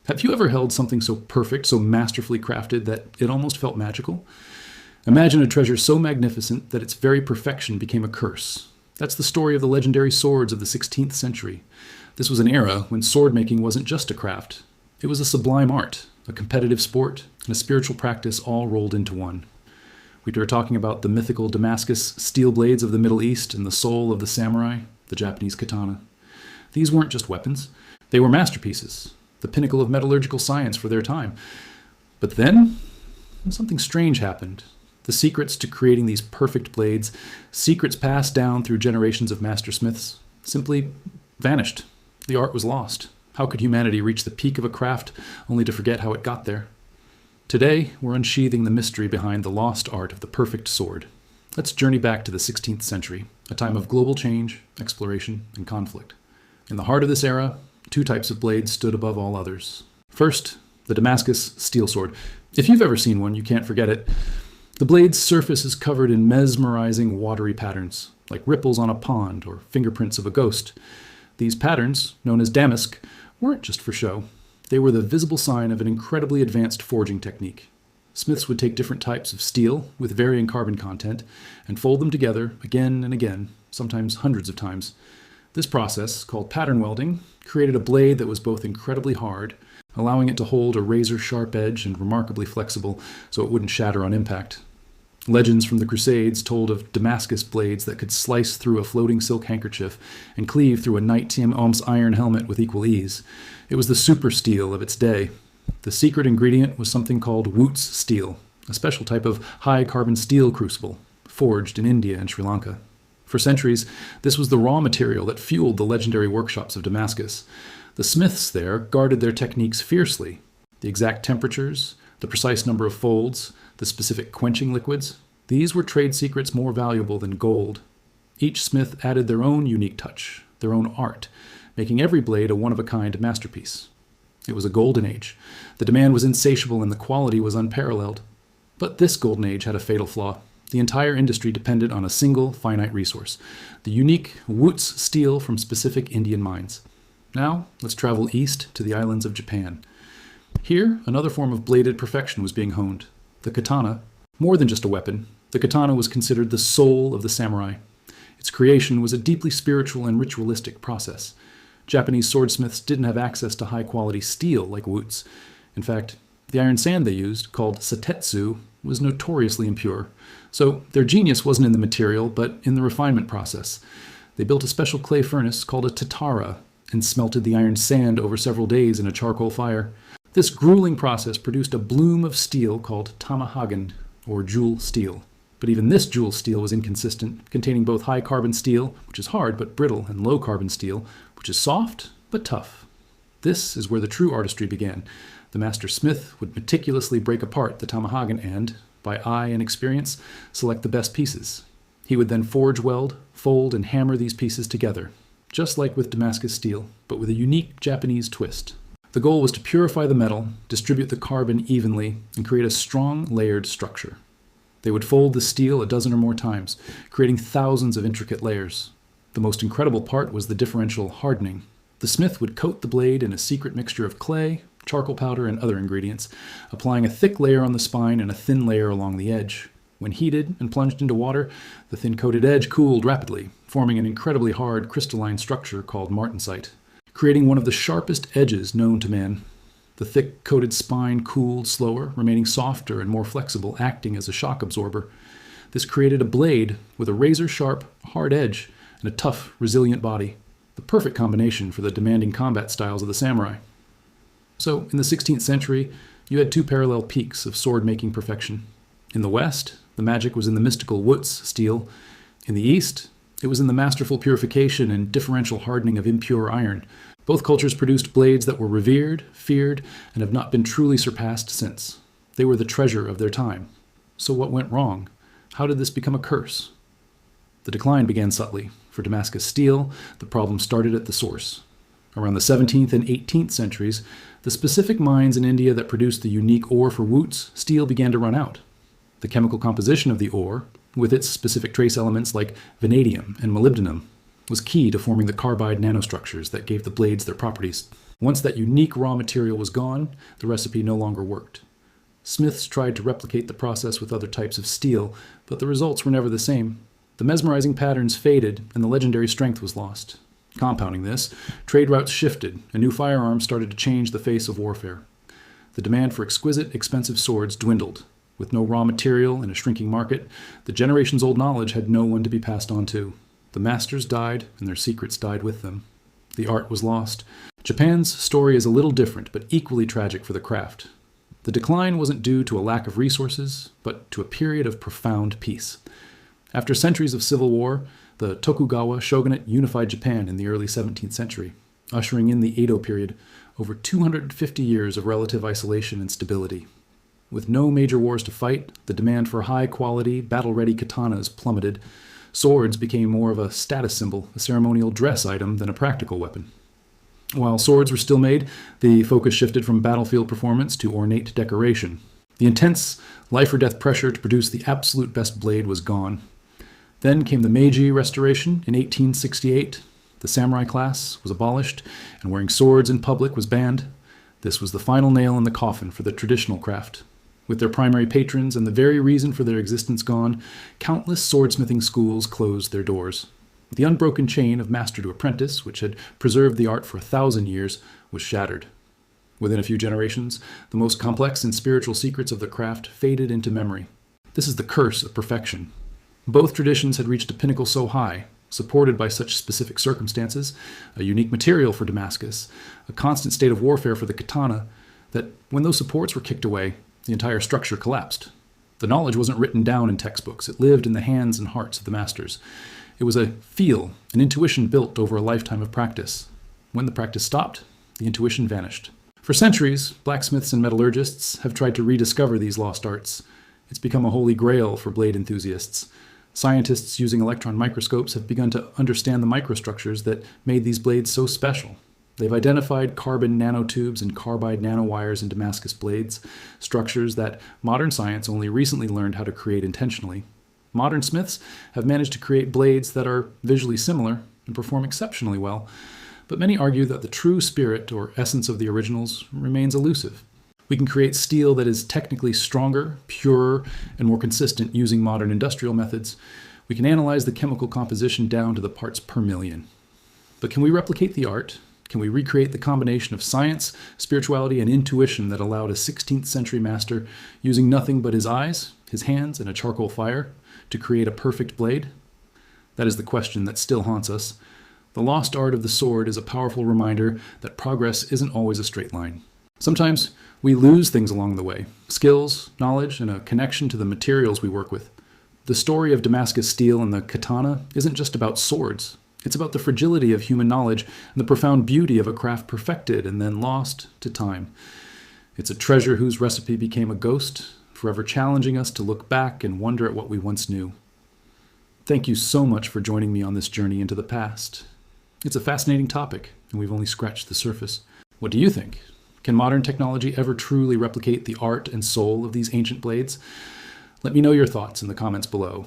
Have you ever held something so perfect, so masterfully crafted that it almost felt magical? Imagine a treasure so magnificent that its very perfection became a curse. That's the story of the legendary swords of the 16th century. This was an era when sword making wasn't just a craft. It was a sublime art, a competitive sport, and a spiritual practice all rolled into one. We were talking about the mythical Damascus steel blades of the Middle East and the soul of the samurai, the Japanese katana. These weren't just weapons. They were masterpieces, the pinnacle of metallurgical science for their time. But then, something strange happened. The secrets to creating these perfect blades, secrets passed down through generations of mastersmiths, simply vanished. The art was lost. How could humanity reach the peak of a craft only to forget how it got there? Today, we're unsheathing the mystery behind the lost art of the perfect sword. Let's journey back to the 16th century, a time of global change, exploration, and conflict. In the heart of this era, two types of blades stood above all others. First, the Damascus steel sword. If you've ever seen one, you can't forget it. The blade's surface is covered in mesmerizing watery patterns, like ripples on a pond or fingerprints of a ghost. These patterns, known as damask, weren't just for show. They were the visible sign of an incredibly advanced forging technique. Smiths would take different types of steel with varying carbon content and fold them together again and again, sometimes hundreds of times. This process, called pattern welding, created a blade that was both incredibly hard, allowing it to hold a razor-sharp edge and remarkably flexible so it wouldn't shatter on impact. Legends from the Crusades told of Damascus blades that could slice through a floating silk handkerchief and cleave through a knight-in-arms iron helmet with equal ease. It was the super steel of its day. The secret ingredient was something called Wootz steel, a special type of high-carbon steel crucible, forged in India and Sri Lanka. For centuries, this was the raw material that fueled the legendary workshops of Damascus. The smiths there guarded their techniques fiercely. The exact temperatures, the precise number of folds, the specific quenching liquids, these were trade secrets more valuable than gold. Each smith added their own unique touch, their own art, making every blade a one-of-a-kind masterpiece. It was a golden age. The demand was insatiable and the quality was unparalleled. But this golden age had a fatal flaw. The entire industry depended on a single finite resource, the unique Wootz steel from specific Indian mines. Now, let's travel east to the islands of Japan. Here, another form of bladed perfection was being honed. The katana, more than just a weapon, the katana was considered the soul of the samurai. Its creation was a deeply spiritual and ritualistic process. Japanese swordsmiths didn't have access to high-quality steel like Wootz. In fact, the iron sand they used, called satetsu, was notoriously impure. So their genius wasn't in the material, but in the refinement process. They built a special clay furnace called a tatara and smelted the iron sand over several days in a charcoal fire. This grueling process produced a bloom of steel called tamahagen, or jewel steel. But even this jewel steel was inconsistent, containing both high-carbon steel, which is hard but brittle, and low-carbon steel, which is soft but tough. This is where the true artistry began. The master smith would meticulously break apart the tamahagen and, by eye and experience, select the best pieces. He would then forge weld, fold, and hammer these pieces together, just like with Damascus steel, but with a unique Japanese twist. The goal was to purify the metal, distribute the carbon evenly, and create a strong, layered structure. They would fold the steel a dozen or more times, creating thousands of intricate layers. The most incredible part was the differential hardening. The smith would coat the blade in a secret mixture of clay, charcoal powder, and other ingredients, applying a thick layer on the spine and a thin layer along the edge. When heated and plunged into water, the thin-coated edge cooled rapidly, forming an incredibly hard crystalline structure called martensite, creating one of the sharpest edges known to man. The thick coated spine cooled slower, remaining softer and more flexible, acting as a shock absorber. This created a blade with a razor-sharp, hard edge and a tough, resilient body, the perfect combination for the demanding combat styles of the samurai. So, in the 16th century, you had two parallel peaks of sword-making perfection. In the West, the magic was in the mystical Wootz steel. In the East, it was in the masterful purification and differential hardening of impure iron. Both cultures produced blades that were revered, feared, and have not been truly surpassed since. They were the treasure of their time. So what went wrong? How did this become a curse? The decline began subtly. For Damascus steel, the problem started at the source. Around the 17th and 18th centuries, the specific mines in India that produced the unique ore for Wootz steel began to run out. The chemical composition of the ore, with its specific trace elements like vanadium and molybdenum, was key to forming the carbide nanostructures that gave the blades their properties. Once that unique raw material was gone, the recipe no longer worked. Smiths tried to replicate the process with other types of steel, but the results were never the same. The mesmerizing patterns faded, and the legendary strength was lost. Compounding this, trade routes shifted, and new firearms started to change the face of warfare. The demand for exquisite, expensive swords dwindled. With no raw material and a shrinking market, the generations-old knowledge had no one to be passed on to. The masters died, and their secrets died with them. The art was lost. Japan's story is a little different, but equally tragic for the craft. The decline wasn't due to a lack of resources, but to a period of profound peace. After centuries of civil war, the Tokugawa shogunate unified Japan in the early 17th century, ushering in the Edo period, over 250 years of relative isolation and stability. With no major wars to fight, the demand for high-quality, battle-ready katanas plummeted. Swords became more of a status symbol, a ceremonial dress item, than a practical weapon. While swords were still made, the focus shifted from battlefield performance to ornate decoration. The intense life-or-death pressure to produce the absolute best blade was gone. Then came the Meiji Restoration in 1868. The samurai class was abolished, and wearing swords in public was banned. This was the final nail in the coffin for the traditional craft. With their primary patrons and the very reason for their existence gone, countless swordsmithing schools closed their doors. The unbroken chain of master to apprentice, which had preserved the art for 1,000 years, was shattered. Within a few generations, the most complex and spiritual secrets of the craft faded into memory. This is the curse of perfection. Both traditions had reached a pinnacle so high, supported by such specific circumstances, a unique material for Damascus, a constant state of warfare for the katana, that when those supports were kicked away, the entire structure collapsed. The knowledge wasn't written down in textbooks. It lived in the hands and hearts of the masters. It was a feel, an intuition built over a lifetime of practice. When the practice stopped, the intuition vanished. For centuries, blacksmiths and metallurgists have tried to rediscover these lost arts. It's become a holy grail for blade enthusiasts. Scientists using electron microscopes have begun to understand the microstructures that made these blades so special. They've identified carbon nanotubes and carbide nanowires in Damascus blades, structures that modern science only recently learned how to create intentionally. Modern smiths have managed to create blades that are visually similar and perform exceptionally well, but many argue that the true spirit or essence of the originals remains elusive. We can create steel that is technically stronger, purer, and more consistent using modern industrial methods. We can analyze the chemical composition down to the parts per million. But can we replicate the art? Can we recreate the combination of science, spirituality, and intuition that allowed a 16th century master, using nothing but his eyes, his hands, and a charcoal fire, to create a perfect blade? That is the question that still haunts us. The lost art of the sword is a powerful reminder that progress isn't always a straight line. Sometimes we lose things along the way, skills, knowledge, and a connection to the materials we work with. The story of Damascus steel and the katana isn't just about swords. It's about the fragility of human knowledge and the profound beauty of a craft perfected and then lost to time. It's a treasure whose recipe became a ghost, forever challenging us to look back and wonder at what we once knew. Thank you so much for joining me on this journey into the past. It's a fascinating topic, and we've only scratched the surface. What do you think? Can modern technology ever truly replicate the art and soul of these ancient blades? Let me know your thoughts in the comments below.